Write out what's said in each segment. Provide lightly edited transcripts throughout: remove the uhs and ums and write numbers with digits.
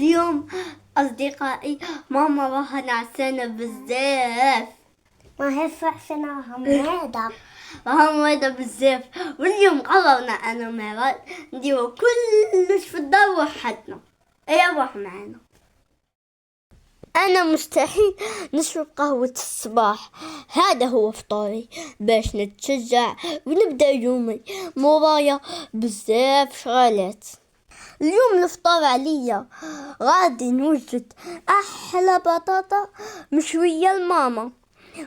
اليوم أصدقائي ماما راها نعسانة بزاف. ما هي فرحنا هميدة راها مريضة بزاف، واليوم قررنا أنا وميرال نديرو كلش في الدار وحدنا. ايه روح معنا. أنا مستحيل نشرب قهوة الصباح، هذا هو فطوري باش نتشجع ونبدأ يومي. مورايا بزاف شغالات. اليوم الفطور عليا غادي نوجد أحلى بطاطا مشوية لماما،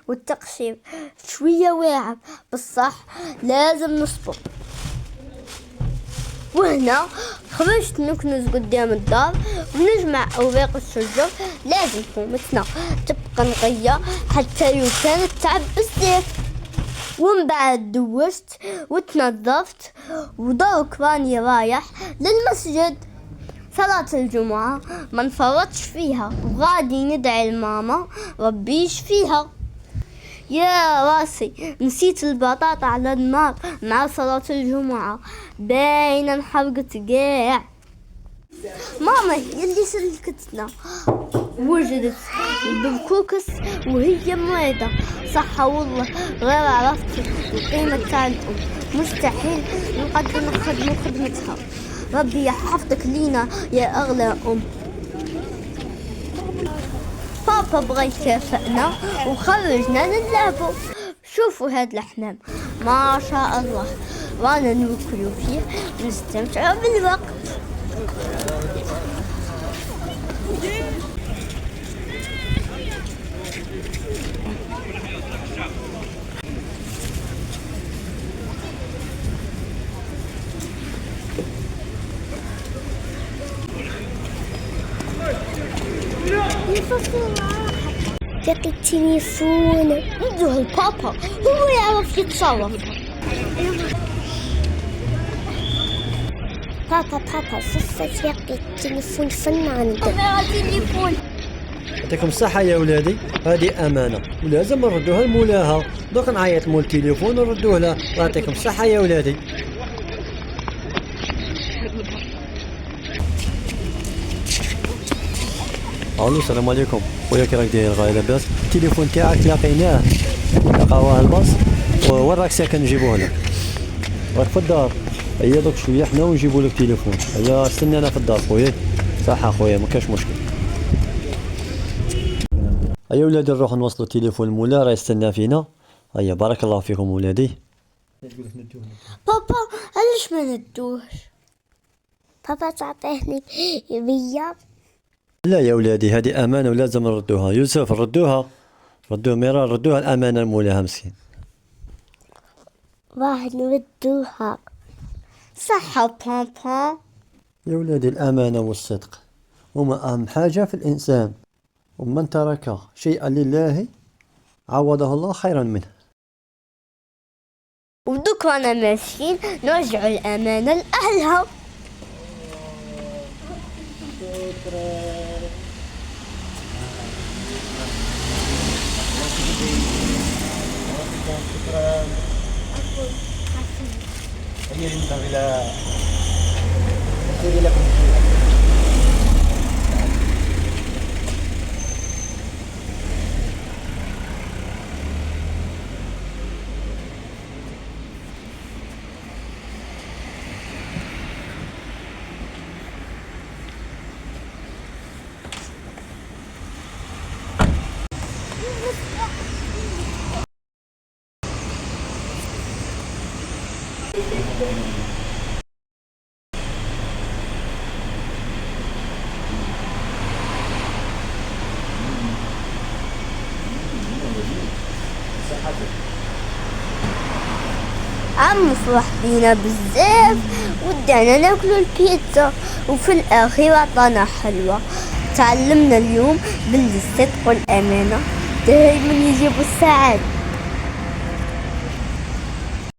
والتقشير شوية واعر بصح لازم نصبر. وهنا خرجت نكنس قدام الدار ونجمع أوراق الشجر. لازم قومتنا تبقى نقية حتى لو كانت تعب بزاف. ومن بعد دوشت وتنظفت ودوك راني رايح للمسجد. صلاة الجمعة ما نفرطش فيها، وغادي ندعي لماما ربي يشفيها. يا راسي نسيت البطاطا على النار مع صلاة الجمعة، باينة انحرقت قاع. ماما يلي سلكتنا وجدت البركوكس وهي مريضة. صح والله غير عرفت القيمة تاع الأم، مستحيل نقدر نخدموا خدمتها. ربي يحفظك لينا يا أغلى أم. بابا بغى يكافئنا وخرجنا نلعبوا. شوفوا هاد الحمام ما شاء الله، رانا نوكلوا فيه ونستمتعوا بالوقت. لقيت التليفون ندوه لبابا هو يعرف يتصرف. بابا صفت لقيت التليفون فنان. التليفون يعطيكم الصحة يا ولادي، هذه أمانة ولازم نردوها لمولاها. دوك نعيط مول التليفون ونردوه له. يعطيكم الصحة يا ولادي. الو السلام عليكم خويا، كي راك داير؟ غاية لاباس؟ التليفون تاعك لقيناه، لقاوه الباص. وين راك ساكن نجيبوه لك؟ راك في الدار؟ هيا دوك شويه حنا ونجيبو لك تليفون. هيا استنانا في الدار خويا. صح اخويا ما كاش مشكل. هيا ولادي نروح نوصلوا التليفون مولا راه يستنى فينا. هيا بارك الله فيكم ولادي. بابا علاش ما ندوهش؟ بابا تعطيني 100. لا يا ولادي هذه امانه ولازم نردوها. يوسف ردوها، ردوها ميرال، ردوها الامانه لمولاها مسكين. راح نردوها. صح بابا. يا ولادي الامانه والصدق هما اهم حاجه في الانسان، ومن ترك شيئا لله عوضه الله خيرا منه. ودوك رانا ماشيين نرجعوا الأمانة لأهلها. عم فرح بينا بزاف ودانا ناكلو البيتزا، وفي الأخير عطانا حلوة. تعلمنا اليوم باللي الصدق والأمانة دايما يجيبوا السعادة.